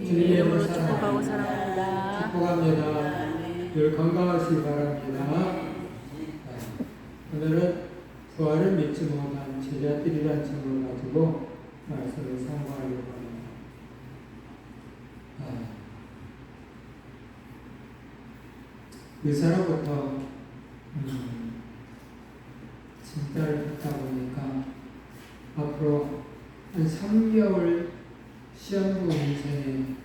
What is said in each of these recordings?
주님의 이름으로 축복하고 사랑합니다. 축복합니다. 늘 건강하시기 바랍니다. 오늘은 부활을 믿지 못한 제자들이라는 제목을 가지고 말씀을 상고하려고 합니다. 의사로부터 진단을 받다 보니까 앞으로 한 3개월 시한부 인생의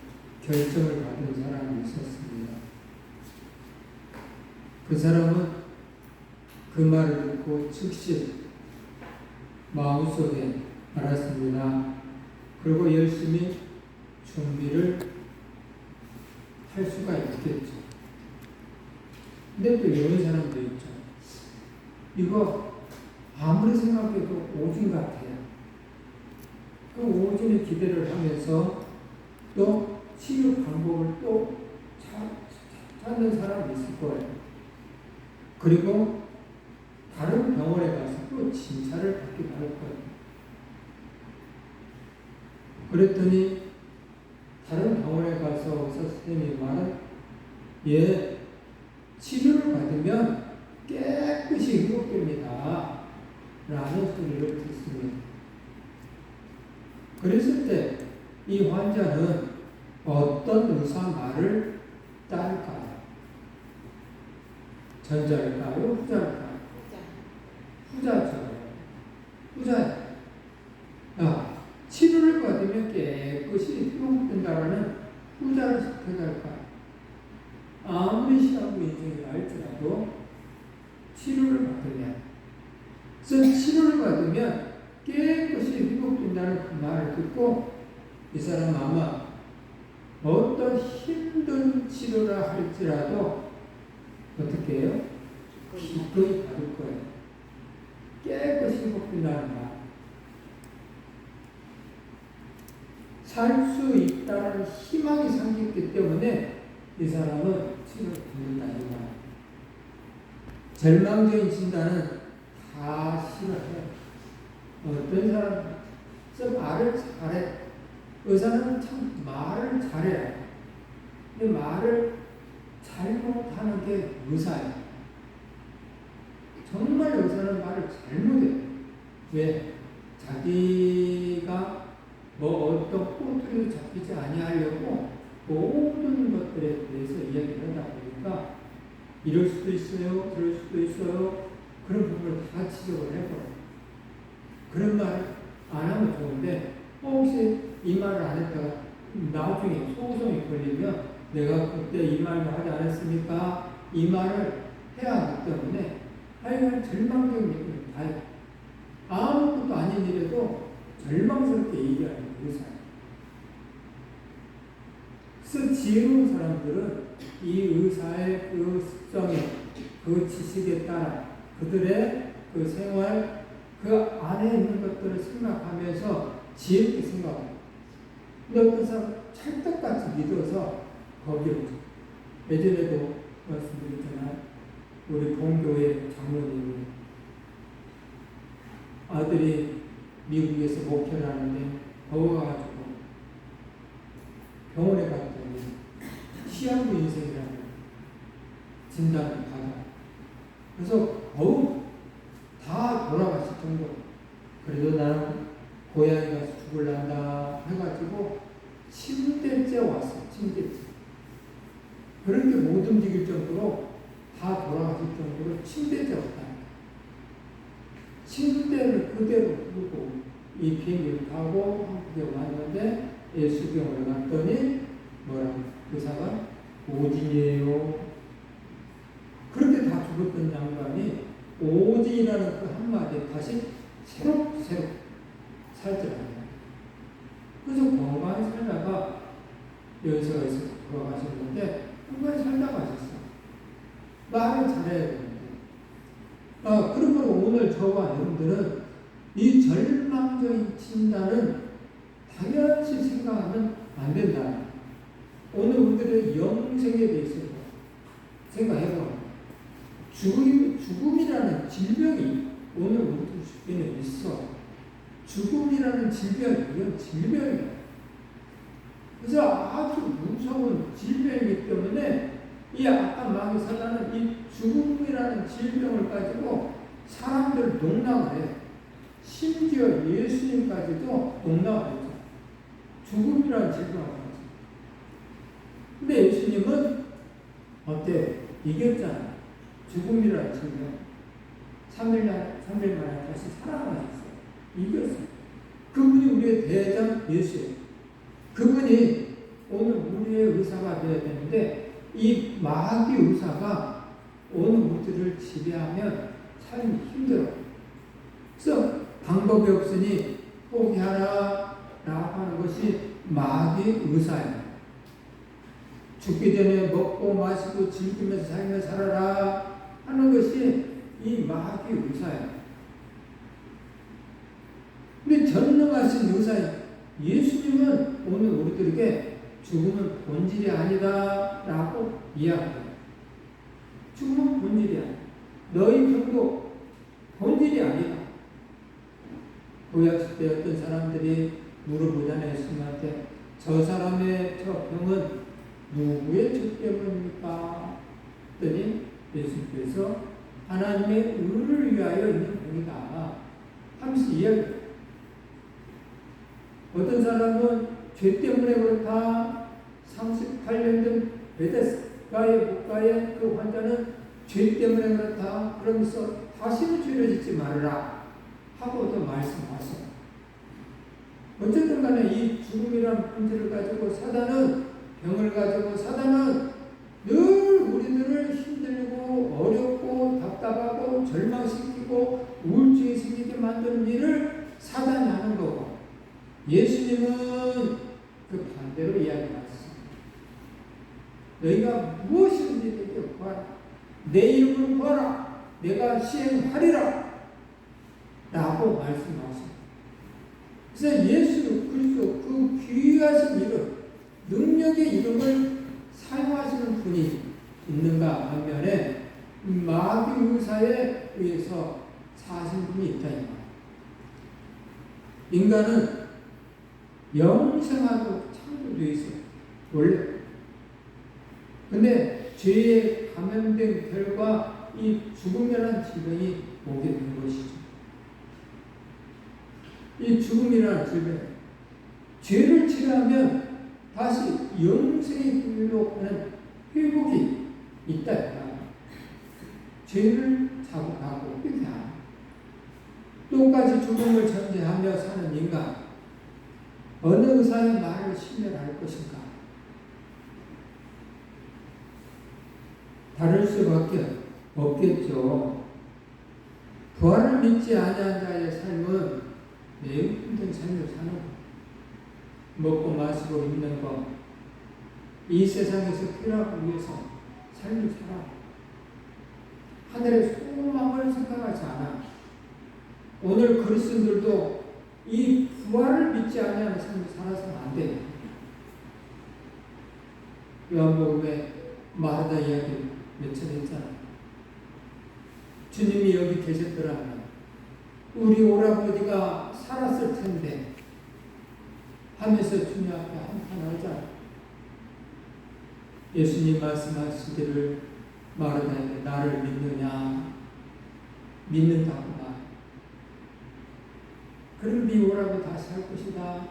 결정을 받은 사람이 있었습니다. 그 사람은 그 말을 듣고 즉시 마음속에 알았습니다. 그리고 열심히 준비를 할 수가 있겠죠. 근데 또 이런 사람도 있죠. 이거 아무리 생각해도 오진 같아요. 그 오진의 기대를 하면서 또 치료 방법을 또 찾는 사람이 있을 거예요. 그리고 다른 병원에 가서 또 진찰을 받기도 할 거예요. 그랬더니 다른 병원에 가서 의사 선생님이 말은 치료를 받으면 깨끗이 회복됩니다. 라는 소리를 듣습니다. 그랬을 때 이 환자는 어떤 의사 말을 따를까요? 전자일까요? 후자일까요? 후자죠. 후자예요. 치료를 받으면 깨끗이 회복된다는 후자를 선택할까요? 아무리 시한부 인생이라 할지라도 치료를 받으면, 치료를 받으면 깨끗이 회복된다는 그 말을 듣고 이 사람 아마 어떤 힘든 치료라 할지라도 어떻게 해요? 기꺼이 받을 거예요. 깨끗이 회복된다는 말. 살 수 있다는 희망이 생겼기 때문에 이 사람은 치료를 받는다 이 말. 절망적인 진단은 다 싫어해요. 어떤 사람 말을 잘해. 의사는 참 말을 잘해요. 근데 말을 잘못하는 게 의사예요. 정말 의사는 말을 잘못해요. 왜? 자기가 어떤 꼬투리도 잡히지 아니하려고 모든 것들에 대해서 이야기를 하다 보니까 이럴 수도 있어요, 저럴 수도 있어요. 그런 부분을 다 지적을 해버려요. 그런 말을 안 하면 좋은데 혹시 이 말을 안 했다가 나중에 소송이 걸리면 내가 그때 이 말을 하지 않았습니까? 이 말을 해야 하기 때문에 하여간 절망적인 얘기를 다 해요. 아무것도 아닌 일에도 절망스럽게 얘기하는 의사예요. 그래서 지혜로운 사람들은 이 의사의 그 습성에, 그 지식에 따라 그들의 그 생활, 그 안에 있는 것들을 생각하면서 지혜롭게 생각합니다. 근데 어떤 사람 찰떡같이 믿어서 거기에 예전에도 말씀드렸잖아요. 우리 본교회 장로님이 아들이 미국에서 목회를 하는데 더워가지고 병원에 갔더니 시한부 인생이라는 진단을 받아. 그래서 다 돌아가실 정도로. 그래도 나는 고향에 가서 죽을란다 해가지고 침대째 왔어요. 침대째. 그런 게 못 움직일 정도로 다 돌아가실 정도로 침대째 왔다. 침대를 그대로 두고 이 비행기를 타고 한국에 왔는데 예수병원에 갔더니 뭐라고? 의사가 오진이에요. 그렇게 다 죽었던 양반이 오진이라는 그 한마디에 다시 새록새록 살더라고요. 그래서 건강히 살다가 연세가 있어서 돌아가셨는데 건강히 살다가 하셨어요. 말을 잘해야 되는데. 그러므로 오늘 저와 여러분들은 이 절망적인 진단은 당연시 생각하면 안 된다. 오늘 우리들의 영생에 대해서 생각해보면 죽음이라는 질병이 오늘 우리들 주변에 있어. 죽음이라는 질병이 이건 질병이에요. 그래서 아주 무서운 질병이기 때문에 이 악한 마귀 사단은 이 죽음이라는 질병을 가지고 사람들 농락을 해요. 심지어 예수님까지도 농락을 했죠. 죽음이라는 질병을 가지고. 근데 예수님은 어때? 이겼잖아요. 죽음이라는 질병. 3일 만에 다시 살아나셨어요. 이겼어요. 그분이 우리의 대장 예수예요. 그분이 오늘 우리의 의사가 되어야 되는데 이 마귀 의사가 오늘 우리들을 지배하면 삶이 힘들어요. 그래서 방법이 없으니 포기하라 라고 하는 것이 마귀 의사예요. 죽기 전에 먹고 마시고 즐기면서 살며 살아라 하는 것이 이 마귀 의사예요. 근데 전능하신 의사예요. 예수님은 오늘 우리들에게 죽음은 본질이 아니다 라고 이야기해요. 죽음은 본질이 아니다. 너희 병도 본질이 아니다. 구약시 때 어떤 사람들이 물어보잖아요. 예수님한테 저 사람의 저 병은 누구의 죄 때문입니까? 했더니 예수님께서 하나님의 의를 위하여 있는 병이다 하면서 이야기해요. 어떤 사람은 죄 때문에 그렇다. 38년 된 베데스다의 목가의 그 환자는 죄 때문에 그렇다. 그러면서 다시는 죄를 짓지 말아라 하고 또 말씀하세요. 어쨌든 간에 이 죽음이라는 본질을 가지고 사단은 병을 가지고 사단은 늘 우리들을 힘들고 어렵고 답답하고 절망시키고 우울증이 생기게 만드는 일을 사단이 하는 거고 예수님은 그 반대로 이야기하셨습니다. 너희가 무엇이든지 내게 구하라. 내 이름으로 구하라. 내가 시행하리라. 라고 말씀하십니다. 그래서 예수 그리스도 그 귀하신 이름, 능력의 이름을 사용하시는 분이 있는가 반면에 마귀 의사에 의해서 사신 분이 있다. 인간은 영생하고 창조되어 있어요. 원래. 근데 죄에 감염된 결과 이 죽음이라는 질병이 오게 된 것이죠. 이 죽음이라는 질병. 죄를 치료하면 다시 영생의 길로 하는 회복이 있다. 죄를 자국하고 회개하고 똑같이 죽음을 전제하며 사는 인간. 어느 의사의 말을 신뢰할 것인가? 다를 수밖에 없겠죠. 부활을 믿지 아니한 자의 삶은 매우 힘든 삶을 사는 것. 먹고 마시고 입는 것. 이 세상에서 필요하기 위해서 삶을 살아. 하늘의 소망을 생각하지 않아. 오늘 그리스도인들도 이 부활을 믿지 아니하는 삶을 살아서는 안 돼요. 요한복음에 마르다 이야기 몇천 했잖아요. 주님이 여기 계셨더라면 우리 오라버니가 살았을 텐데 하면서 주님 앞에 한탄 하잖아요. 예수님 말씀하시기를 마르다에게 나를 믿느냐? 믿는다고 나. 그럼 네 오라고 다시 살 것이다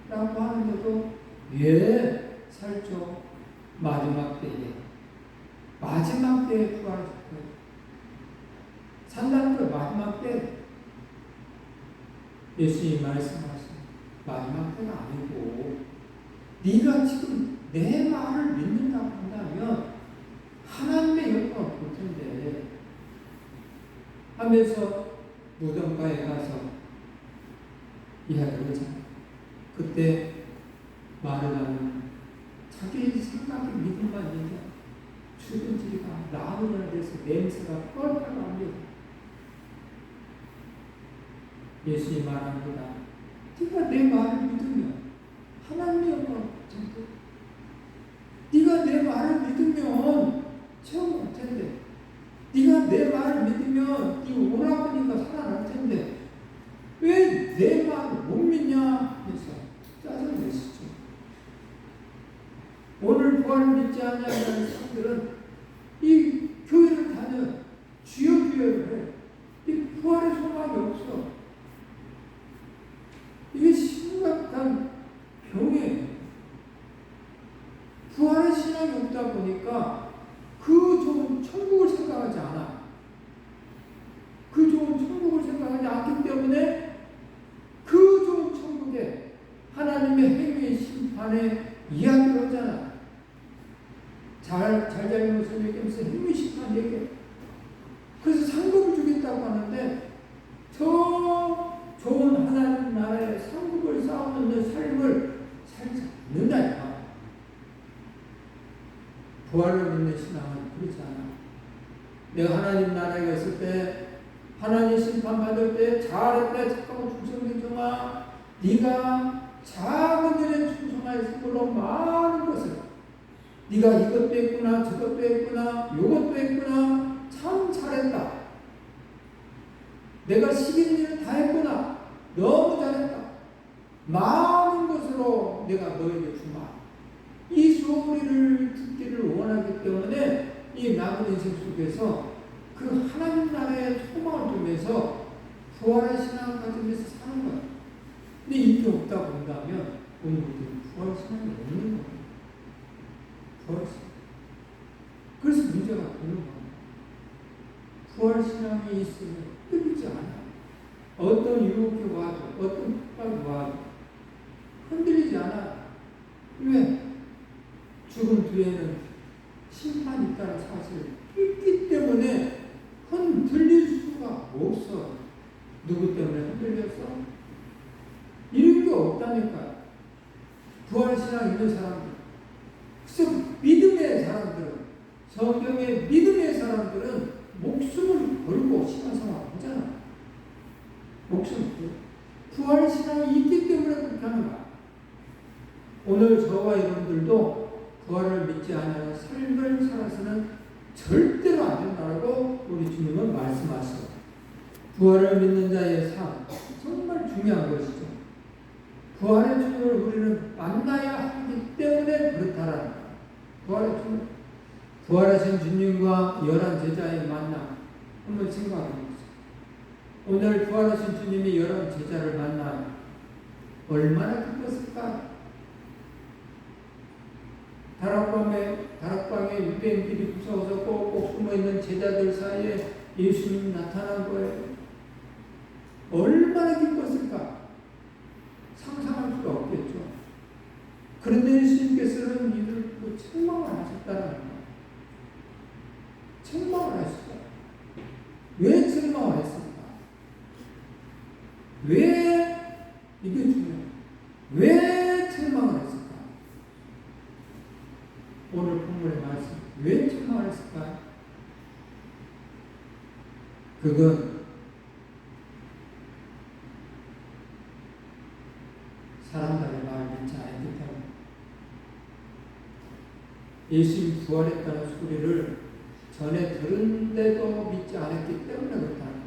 라고 하는데도 왜 살죠? 마지막 때에 부활하실 거예요. 산다는 걸 마지막 때 예수님이 말씀하신 마지막 때가 아니고 네가 지금 내 말을 믿는다고 한다면 하나님의 영광을 볼 텐데 하면서 무덤가에 가서 이야기를 하잖아요. 그때 마르다는 자기 생각이 믿음만 있는 죽은지가 나무나 돼서 냄새가 뻘뻘 납니다. 예수님 말합니다. 네가 내 말을 믿으면 하나님의 영광을 볼 텐데 네가 내 말을 믿으면 체험 할 텐데 네가 내 말을 믿으면 네 오라버니가 살아날 텐데 왜 내 말을 못 믿냐 해서 짜증을 내시죠. 오늘 부활을 믿지 않냐는 사람들은 이 교회를 다녀 주여 주여를 해. 이 부활의 소망이 없어. 이게 심각한 병이에요. 부활의 신앙이 없다 보니까 그 좋은 천국을 생각하지 않아. 그 좋은 천국을 생각하지 않기 때문에 그 좋은 천국에 하나님의 행위의 심판에 이야기를 하잖아. 잘못을 얘기하면서 행위 심판 얘기해. 그래서 상급을 주겠다고 하는데 저 좋은 하나님 나라의 상급을 쌓아놓는 삶을 살지 않는다니까. 부활을 믿는 신앙은 그렇지 않아. 내가 하나님 나라에 있을 때 하나님 심판받을 때 잘했다 착하고 충성된 종아 네가 작은 일에 충성하였으므로 많은 것을 네가 이것도 했구나 저것도 했구나 요것도 했구나 참 잘했다. 내가 시킨 일을 다 했구나 너무 잘했다. 많은 것으로 내가 너에게 주마. 이 소리를 듣기를 원하기 때문에 이 남은 인생 속에서 그 하나님 나라의 소망을 두면서 부활의 신앙을 가지면서 사는 거야. 근데 이게 없다 본다면 오늘 우리는 부활의 신앙이 없는 거야. 부활의 신앙. 그래서 문제가 되는 거야. 부활의 신앙이 있으면 흔들리지 않아. 어떤 유혹이 와도 어떤 폭발이 와도 흔들리지 않아. 왜? 죽음 뒤에는 심판이 있다는 사실을 있기 때문에 흔들릴 수가 없어. 누구 때문에 흔들렸어? 이런 게 없다니까. 부활신앙 있는 사람들, 그래서 믿음의 사람들은, 성경의 믿음의 사람들은 목숨을 걸고 신앙생활을 하잖아. 목숨을 걸고. 부활신앙이 있기 때문에 그렇게 하는 거야. 오늘 저와 여러분들도 부활을 믿지 않는 삶을 살아서는 절대로 안 된다고 우리 주님은 말씀하시죠. 부활을 믿는 자의 삶, 정말 중요한 것이죠. 부활의 주님을 우리는 만나야 하기 때문에 그렇다라는 거예요. 부활의 주님, 부활하신 주님과 11제자의 만남 한번 생각해 보세요. 오늘 부활하신 주님이 11제자를 만나 얼마나 기뻤을까? 다락방에 유대인들이 무서워서 꼭꼭 숨어있는 제자들 사이에 예수님이 나타난 거예요. 얼마나 기뻤을까? 상상할 수가 없겠죠. 그런데 예수님께서는 이들 책망을 하셨다는 거예요. 책망을 하셨어요. 왜 책망을 했습니까? 왜, 이게 중요해요. 왜 책망을 했을까? 오늘 본문의 말씀, 왜 책망을 했을까? 그건 사람들의 말을 믿지 않았기 때문에, 예수님 부활했다는 소리를 전에 들은데도 믿지 않았기 때문에 그렇다는 거예요.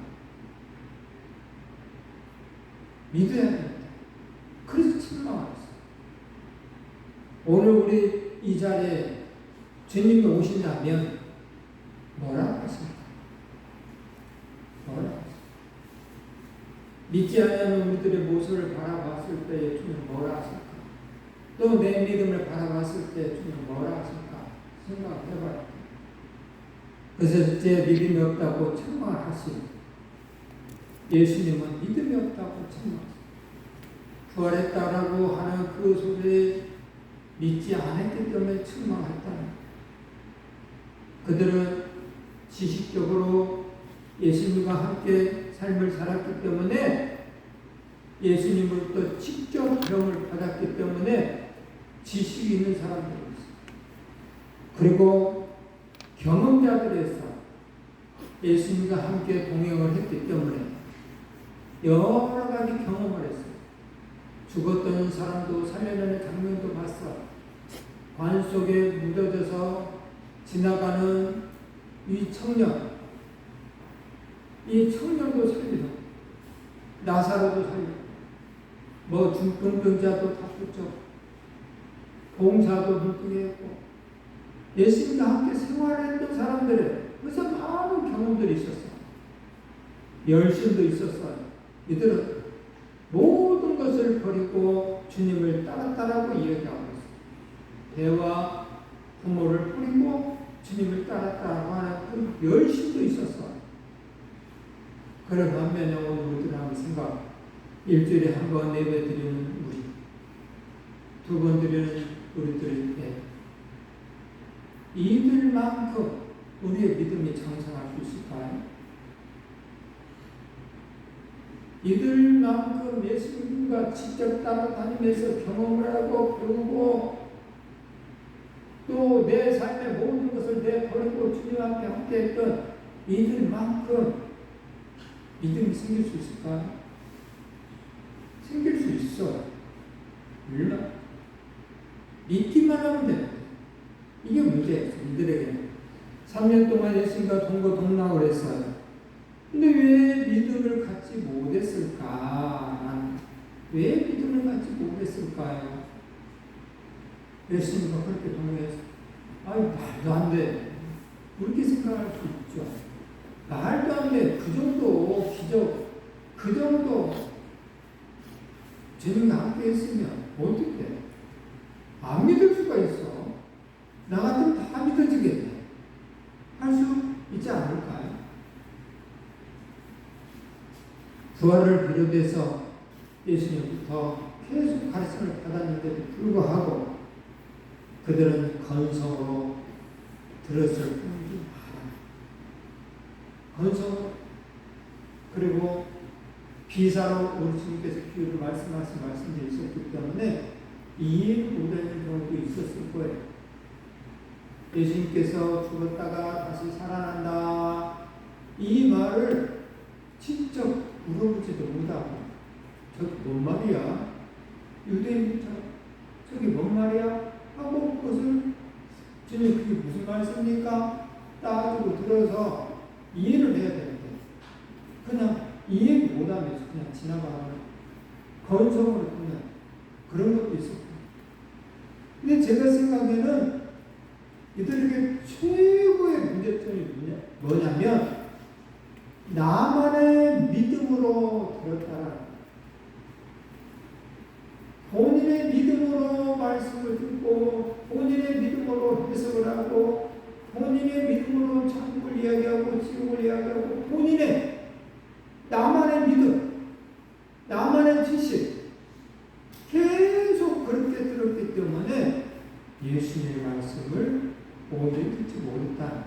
믿어야 됩니다. 그래서 책망을 했어요. 오늘 우리 이 자리에 주님이 오신다면 뭐라고 하십니까? 뭐라고 하십니까? 믿지 않는 우리들의 모습을 바라봤을 때 주님 뭐라 하실까? 또 내 믿음을 바라봤을 때 주님 뭐라 하실까? 생각해봐요. 그래서 제 믿음이 없다고 책망을 하시고 예수님은 믿음이 없다고 책망하시고 부활했다라고 하는 그 소리에 믿지 않았기 때문에 책망했다는 그들은 지식적으로 예수님과 함께 삶을 살았기 때문에 예수님으로부터 직접 병을 받았기 때문에 지식이 있는 사람들이었어요. 그리고 경험자들에서 예수님과 함께 동행을 했기 때문에 여러 가지 경험을 했어요. 죽었던 사람도 살려내는 장면도 봤어. 관 속에 묻어져서 지나가는 이 청년, 이 청년도 살리고 나사로도 살리고 뭐 중풍병자도 다 붙죠. 봉사도 불뚝했고 예수님과 함께 생활했던 사람들의 그래서 많은 경험들이 있었어요. 열심도 있었어요. 이들은 모든 것을 버리고 주님을 따랐다라고 이야기하고 있어요. 배와 부모를 버리고 주님을 따랐다라고 하는 그 열심도 있었어요. 그런 반면에 오늘 우리들 한번 생각, 일주일에 한 번 예배 드리는 우리, 두 번 드리는 우리들에게 이들만큼 우리의 믿음이 장성할 수 있을까요? 이들만큼 예수님과 직접 따라다니면서 경험을 하고 배우고 또 내 삶의 모든 것을 내버리고 주님 앞에 함께했던 이들만큼 믿음이 생길 수 있을까요? 생길 수 있어요. 얼마나? 믿기만 하면 돼요. 이게 문제예요. 이들에게는. 3년 동안 예수님과 동거동락을 했어요. 근데 왜 믿음을 갖지 못했을까? 왜 믿음을 갖지 못했을까요? 예수님과 그렇게 동행해서 아유 말도 안 돼. 그렇게 생각할 수 있죠. 말도 안 돼. 그 정도 기적, 그 정도 주님과 함께 했으면 어떻게 안 믿을 수가 있어. 나 같으면 다 믿어지겠네. 할 수 있지 않을까요? 부활을 비롯해서 예수님부터 계속 가르침을 받았는데도 불구하고 그들은 건성으로 들었을 뿐이지 건성 그리고 비사로 우리 주님께서 비유를 말씀하신 말씀들이 있었기 때문에 이해를 못하는 경우도 있었을 거예요. 예수님께서 죽었다가 다시 살아난다 이 말을 직접 물어보지도 못하고 저게 뭔 말이야? 유대인들처럼 저게 뭔 말이야? 하고 그것을 주님 그게 무슨 말씀입니까? 따지고 들어서 이해를 해야 되는데 그냥 이해 못하면서 그냥 지나가는 건성으로 그냥 그런 것도 있었고 근데 제가 생각에는 이들에게 최고의 문제점이 뭐냐면 나만의 믿음으로 들었다라 본인의 믿음으로 말씀을 듣고 본인의 믿음으로 해석을 하고 본인의 믿음으로 천국을 이야기하고 지옥을 이야기하고 본인의 나만의 믿음 나만의 지식 계속 그렇게 들었기 때문에 예수님의 말씀을 오늘 듣지 못했다.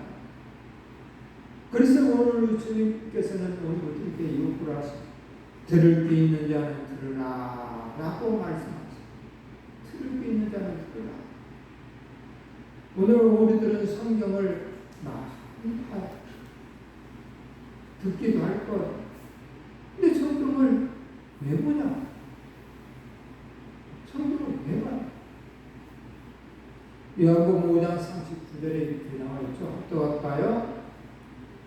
그래서 오늘 주님께서는 오늘 우리에게 요구를 하십니다. 들을 게 있는 자는 들으라 라고 말씀하십니다. 들을 게 있는 자는 들으라. 오늘 우리들은 성경을 많이 봐요. 듣기도 할 것. 근데 성경을 왜 보냐? 성경을 왜 봐요? 요한복음 5장 39절에 이렇게 나와 있죠. 또 할까요?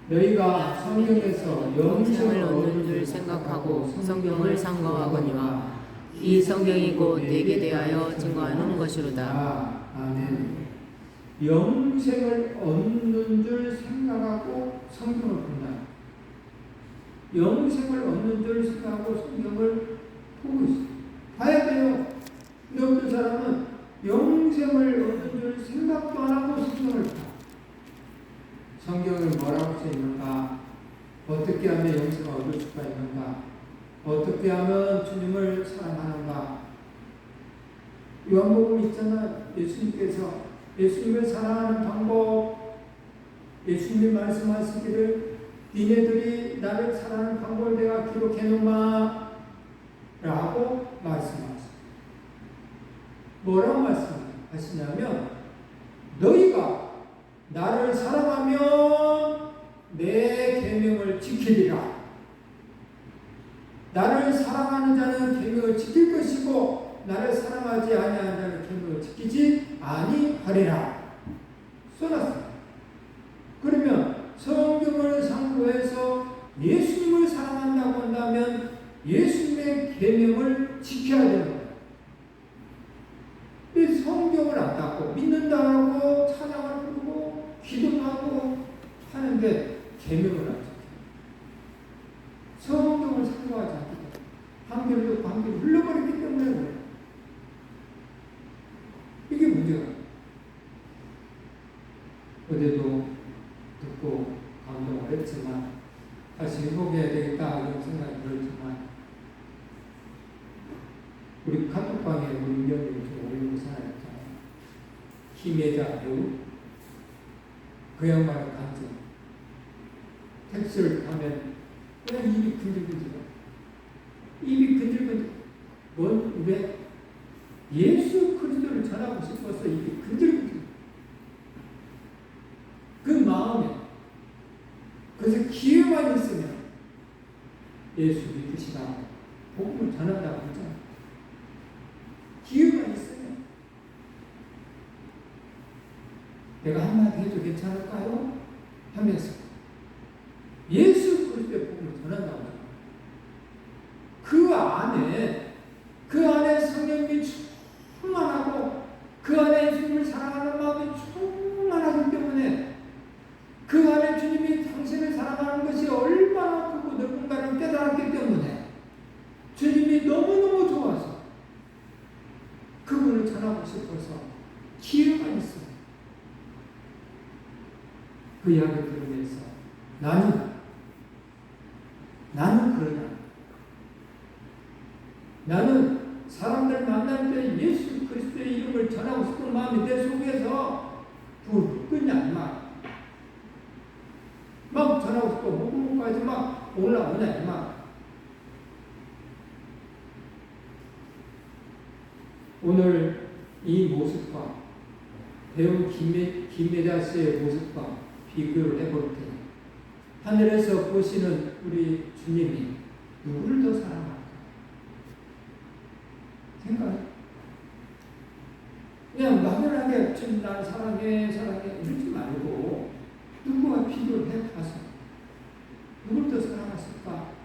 너희가 성경에서 영생을 얻는 줄 생각하고 성경을 상고하거니와 이 성경이 곧 내게 대하여 증거하는 것이로다. 아멘. 영생을 얻는 줄 생각하고 성경을 본다. 영생을 얻는 줄 생각하고 성경을 보고 있어요. 봐야 돼요. 근데 어떤 사람은 영생을 얻는 줄 생각도 안 하고 성경을 봐. 성경에 뭐라고 써 있는가? 어떻게 하면 영생을 얻을 수가 있는가? 어떻게 하면 주님을 사랑하는가? 요한복음 있잖아. 예수님께서 예수님을 사랑하는 방법, 예수님이 말씀하시기를 니네들이 나를 사랑하는 방법을 내가 기록해 놓으마 라고 말씀하셨어요. 뭐라고 말씀하시냐면 너희가 나를 사랑하면 내 계명을 지키리라. 나를 사랑하는 자는 계명을 지킬 것이고 나를 사랑하지 아니하는 자는 계명을 지키지 아니하리라. 써놨어요. 그러면 성경을 상고해서 예수님을 사랑한다고 한다면 예수님의 계명을 지켜야 되는 거예요. 이 성경을 경쟁. 어제도 듣고 감동을 했지만 다시 회복해야 되겠다 이런 생각이 들었지만 우리 카톡방에 우리 위원님이 좀 올리고 살았잖아요. 김혜자 배우 그 양반의 간증. 택시를 타면 그냥 입이 근질근질. 입이 근질근질. 왜? 예수 그리스도를 전하고 싶어서 입이 근질근질. 그 마음에 그래서 기회만 있으면 예수 믿으시라 복음을 전한다고 하잖아요. 기회가 있으면 내가 한마디 해도 괜찮을까요? 하면서 예수 그리스도의 복음을 전한다고 하잖아요. 그 안에 성령이 충만하고 그 안에 주님을 사랑하는 마음이 충만하기 때문에 그 안에 주님이 당신을 사랑하는 것이 얼마나 크고 넓은가를 깨달았기 때문에 주님이 너무너무 좋아서 그분을 전하고 싶어서 기회가 있어요. 그 이야기를 들으면서 나는 그러냐? 나는 사람들 만날 때 예수 그리스도의 이름을 전하고 싶은 마음이 내 속에서 불끈냐 이 말. 막 전하고 싶고 목까지 막 올라오냐 이 말. 오늘 이 모습과 배우 김혜자 씨의 모습과 비교를 해볼 때 하늘에서 보시는 우리 주님이 누구를 더 사랑할까? 생각해. 그냥 막연하게 좀 날 사랑해 이러지 말고 누구와 비교를 해봐서 누구를 더 사랑하실까?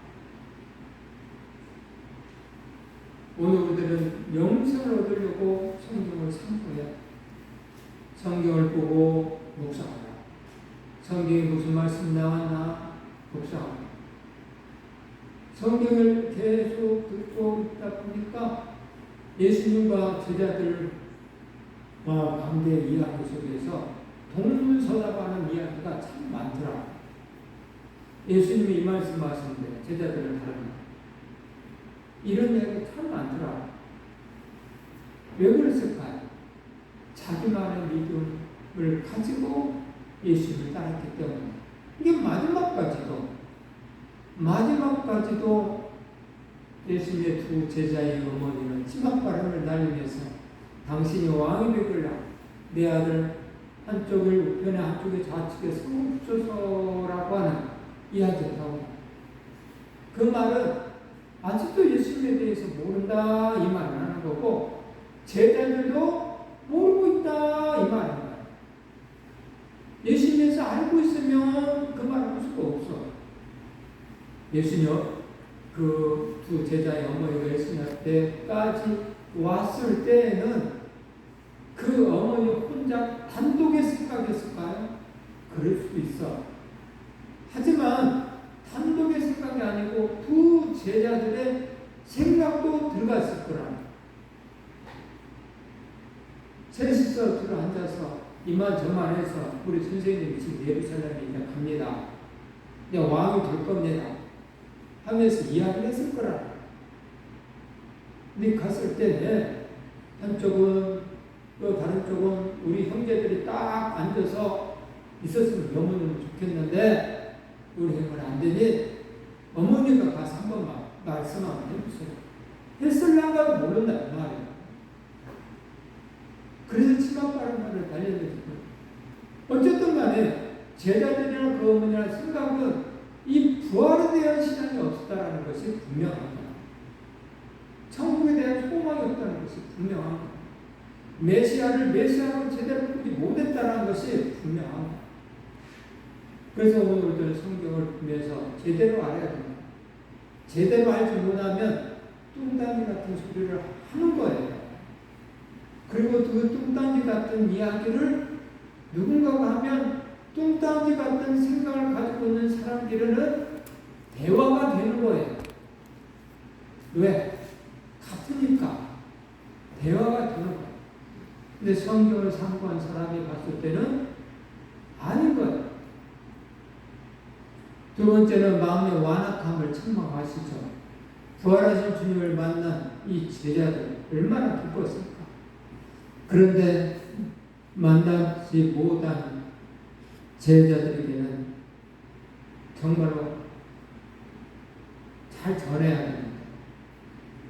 오늘 우리들은 영생을 얻으려고 성경을 상고해 성경을 보고 묵상하라. 성경에 무슨 말씀 나왔나 묵상하라. 성경을 계속 듣고 있다 보니까 예수님과 제자들과 관계 이야기 속에서 동문서답하는 이야기가 참 많더라. 예수님이 이 말씀하시는데 제자들을 다루는 이런 이야기가 참 많더라. 왜 그랬을까요? 자기만의 믿음을 가지고 예수님을 따랐기 때문에. 이게 마지막까지도 예수님의 두 제자의 어머니는 치맛바람을 날리면서 당신이 왕이 되길라 내 아들 한쪽을 우편에 한쪽에 좌측에 세워주소서라고 하는 이야기를 하고 그 말은 아직도 예수님에 대해서 모른다 이 말을 하는 거고 제자들도 모르고 있다 이 말입니다. 예수님에서 알고 있으면 그 말을 할 수가 없어. 예수님 그 두 제자의 어머니가 예수님 앞에까지 왔을 때에는 그 어머니 혼자 단독의 생각이었을까요? 그럴 수도 있어. 하지만 단독의 생각이 아니고 두 제자들의 생각도 들어갔을 거라. 셋이서 들어 앉아서 이만저만 해서 우리 선생님이 지금 예루살렘에 이제 갑니다. 이제 왕이 될 겁니다. 하면서 이야기를 했을 거라. 근데 갔을 때 한쪽은 또 다른 쪽은 우리 형제들이 딱 앉아서 있었으면 너무너무 좋겠는데 우리 형은 안 되니 어머니가 가서 한 번만 말씀 한번 해주세요. 했을랑가도 모른다 이 말이에요. 그래서 치맛바람을 달렸는데 어쨌든 간에 제자들이나 그 어머니나 생각은 이 부활에 대한 신앙이 없었다는 것이 분명합니다. 천국에 대한 소망이 없다는 것이 분명합니다. 메시아로 제대로 보지 못했다는 것이 분명합니다. 그래서 오늘 우리들은 성경을 보면서 제대로 알아야 됩니다. 제대로 알지 못하면 뚱딴지 같은 소리를 하는 거예요. 그리고 그 뚱딴지 같은 이야기를 누군가가 하면 뚱딴지 같은 생각을 가지고 있는 사람들은 대화가 되는 거예요. 왜? 같으니까 대화가 되는 거예요. 근데 성경을 상고한 사람이 봤을 때는 아닌 거예요. 두 번째는 마음의 완악함을 책망하시죠. 부활하신 주님을 만난 이 제자들 얼마나 기뻤을까. 그런데 만나지 못한 제자들에게는 정말로 잘 전해야 됩니다.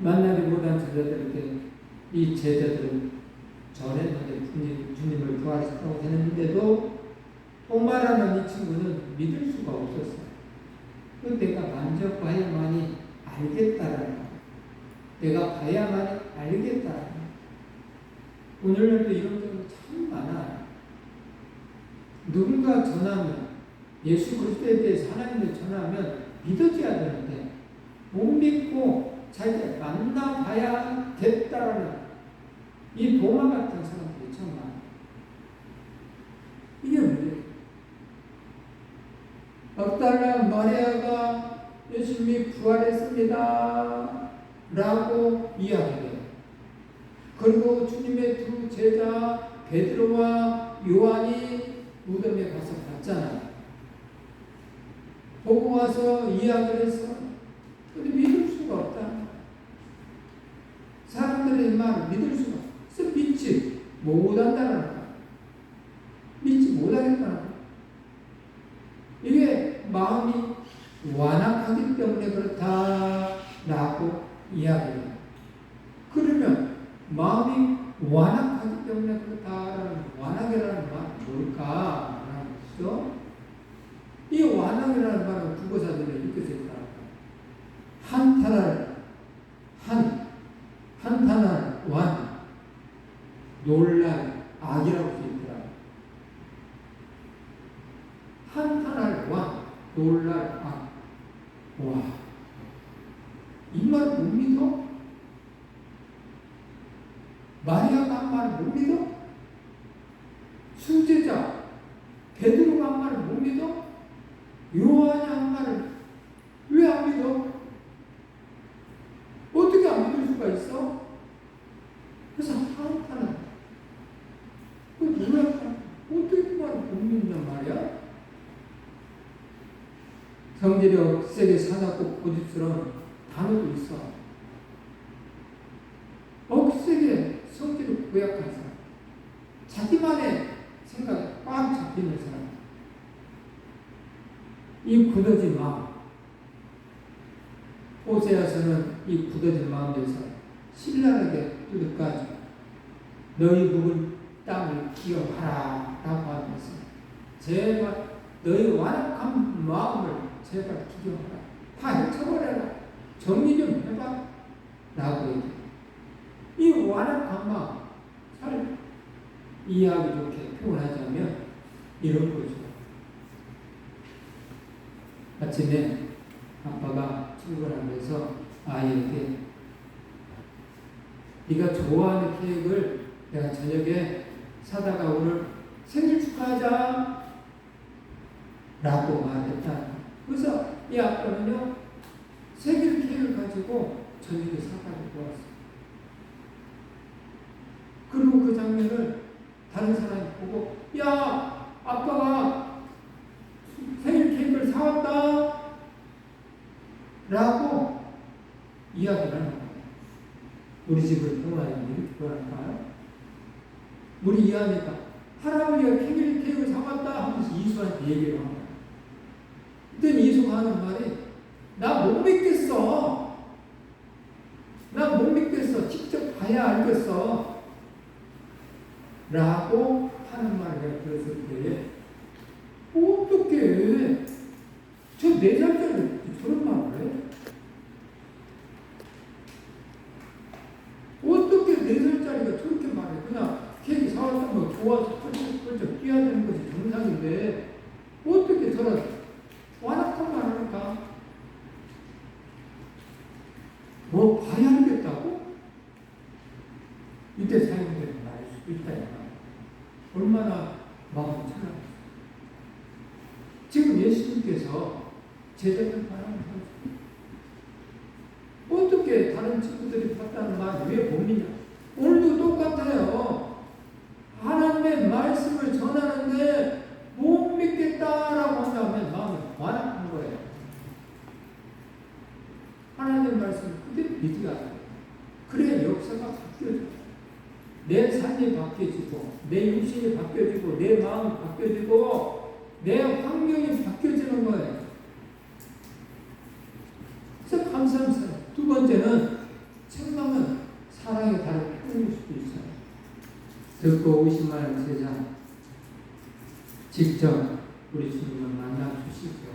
만나지 못한 제자들에게 이 제자들은 전했는데 주님을 부활시켰다고 했는데도 토마라는 이 친구는 믿을 수가 없었어요. 내가 만져봐야만이 알겠다라는 거. 내가 봐야만이 알겠다라는 거. 오늘날도 이런 경우 참 많아요. 누군가 전하면 예수 그리스도에 대해서 하나님을 전하면 믿어져야 되는데 못 믿고 자기가 만나봐야겠다라는 이 도마 같은 사람들이 참 많아요. 이게 문제예요. 막달라 마리아가 예수님이 부활했습니다 라고 이야기해요. 그리고 주님의 두 제자 베드로와 요한이 무덤에 가서 봤잖아요. 보고 와서 이야기를 했어. 근데 믿을 수가 없다. 사람들의 말을 믿을 수가 없어. 믿지 못한다는 거야. 믿지 못하겠다는 거야. 이게 마음이 완악하기 때문에 그렇다라고 이야기해요. 그러면 마음이 완악하기 때문에 그렇다라는 완악이라는 말은 뭘까라는 것이죠. 이 완악이라는 말은 국어사전에 이렇게 되어 있다. 한탄할 완, 놀랄 악이라고 되어 있더라. 한탄할 완, 놀랄 악. 와, 이 말 못 믿어? 마리아가 한 말을 못 믿어? 순제자 베드로가 한 말을 못 믿어? 요한이 한 말을 왜 안 믿어? 어떻게 안 믿을 수가 있어? 그래서 한탄한 놀랍다. 어떻게 그 말을 못 믿냔 말이야? 성질이 억세게 사납고 고집스러운 단어도 있어. 억세게 성질을 고약한 사람, 자기만의 생각에 꽉 잡히는 사람, 이 굳어진 마음. 호세아서는 이 굳어진 마음에서 신랄하게 뚜렷까지 너희 묵은 땅을 기억하라 라고 하면서 제발 너희 완악한 마음을 제발 기억하라. 다 헤쳐버려라. 정리 좀 해봐 라고 얘기해요. 이 완악한 마음 잘 이해하기 좋게 표현하자면 이런 거죠. 아침에 아빠가 출근하면서 아이에게 네가 좋아하는 케이크를 내가 저녁에 사다가 오늘 생일 축하하자 라고 말했다. 그래서 이 아빠는요 생일 케이크를 가지고 저녁에 사가지고 왔어요. 그리고 그 장면을 다른 사람이 보고 야 아빠가 생일 케이크를 사왔다 라고 이야기를 하는 거예요. 우리 집을 평화하면 이렇게 표현할까요? 우리 이해하니까 할아버지가 생일 케이크를 사왔다 하면서 이수한테 얘기를 하는 거예요. 그랬더니 이수가 하는 말이 나 못 믿겠어. 나 못 믿겠어. 직접 봐야 알겠어. 라고 하는 말을 들었을 때에 어떻게 저 4살짜리 저런 말을 해? 어떻게 4살짜리가 저렇게 말해? 그냥 케이크 사왔던 거 좋아서 펄쩍펄쩍 뛰어야 되는 것이 정상인데 어떻게 저런 완악한 말을 할까? 뭐 봐야 하겠다고? 이때 사용되는 말일 수도 있다. 얼마나 마음이 차가웠어요. 지금 예수님께서 제자들 바라는 어떻게 다른 친구들이 봤다는 말 왜 못 믿냐? 오늘도 똑같아요. 내 육신이 바뀌어지고 내 마음이 바뀌어지고 내 환경이 바뀌어지는 거예요. 그래서 감사합니다. 두 번째는 책망은 사랑의 다른 표현일 수도 있어요. 듣고 의심하는 제자 직접 우리 주님을 만나 주시죠.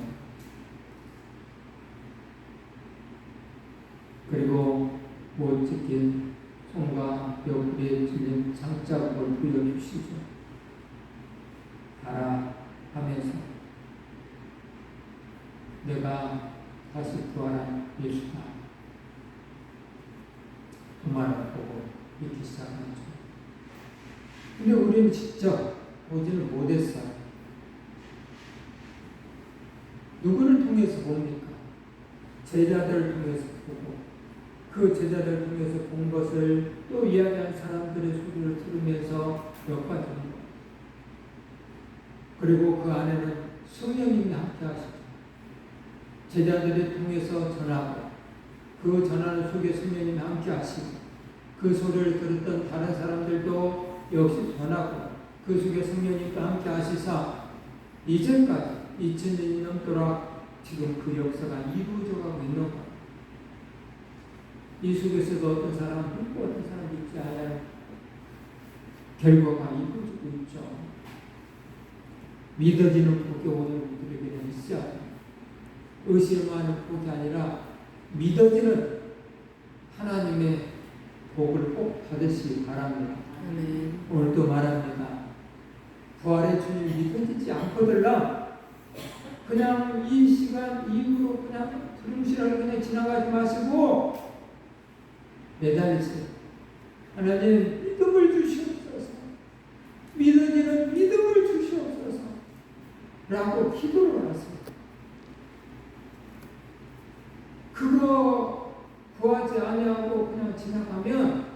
그리고 못 지킨 손과 옆구리에 찔린 장자국을 부여주시죠. 가라 하면서 내가 다시 부활한 예수다. 그 말을 보고 믿기 시작하죠. 근데 우리는 직접 보지를 못했어요. 누구를 통해서 봅니까? 제자들을 통해서 보고 그 제자들을 통해서 본 것을 또 이야기한 사람들의 소리를 들으면서 엿봐주는 거예요. 그리고 그 안에는 성령님이 함께 하시죠. 제자들을 통해서 전하고 그 전하는 속에 성령님이 함께 하시고 그 소리를 들었던 다른 사람들도 역시 전하고 그 속에 성령님과 함께 하시사 이전까지 2000년이 넘도록 지금 그 역사가 이루어져 가고 있는 거예요. 이 속에서도 어떤 사람은 믿고 어떤 사람은 믿지 않아요. 결과가 이루어지고 있죠. 믿어지는 복이 오늘 우리에게는 있어야 돼요. 의심하는 복이 아니라 믿어지는 하나님의 복을 꼭 받으시기 바랍니다. 아멘. 오늘도 말합니다. 부활의 주님 믿어지지 않거들라 그냥 이 시간 이후로 그냥 두름실하게 그냥 지나가지 마시고 매달리세요. 하나님 믿음을 주시옵소서. 믿어지는 믿음을 주시옵소서. 라고 기도를 하세요. 그거 구하지 아니하고 그냥 지나가면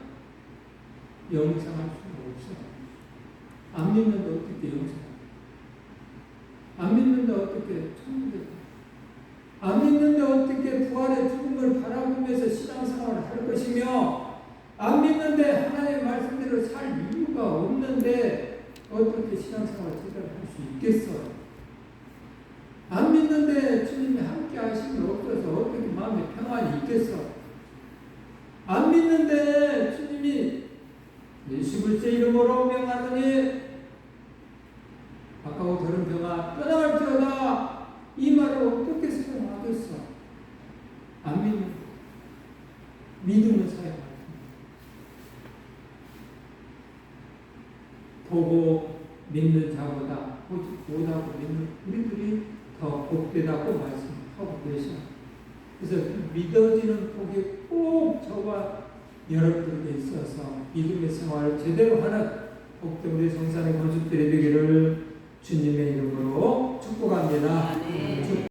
영생할 수가 없어요. 안 믿는데 어떻게 영생해요? 안 믿는데 어떻게 천국에 안 믿는데 어떻게 부활의 죽음을 바라보면서 신앙생활을 할 것이며 안 믿는데 하나님의 말씀대로 살 이유가 없는데 어떻게 신앙생활을 제대로 할 수 있겠어요? 안 믿는데 주님이 함께 하심이 없어서 어떻게 마음에 평안이 있겠어? 안 믿는데 주님이 예수 그리스도의 이름으로 명하노니 아까워 더러운 병아 떠나갈지어다 이 말을 어떻게 수용하겠어? 안 믿는 믿음은 사야 보고 믿는 자보다 보지 못하고 믿는 우리들이 더 복되다고 말씀하고 계셔. 그래서 믿어지는 복이 꼭 저와 여러분들에게 있어서 믿음의 생활을 제대로 하는 복된 우리 성산의 건축들이 되기를 주님의 이름으로 축복합니다.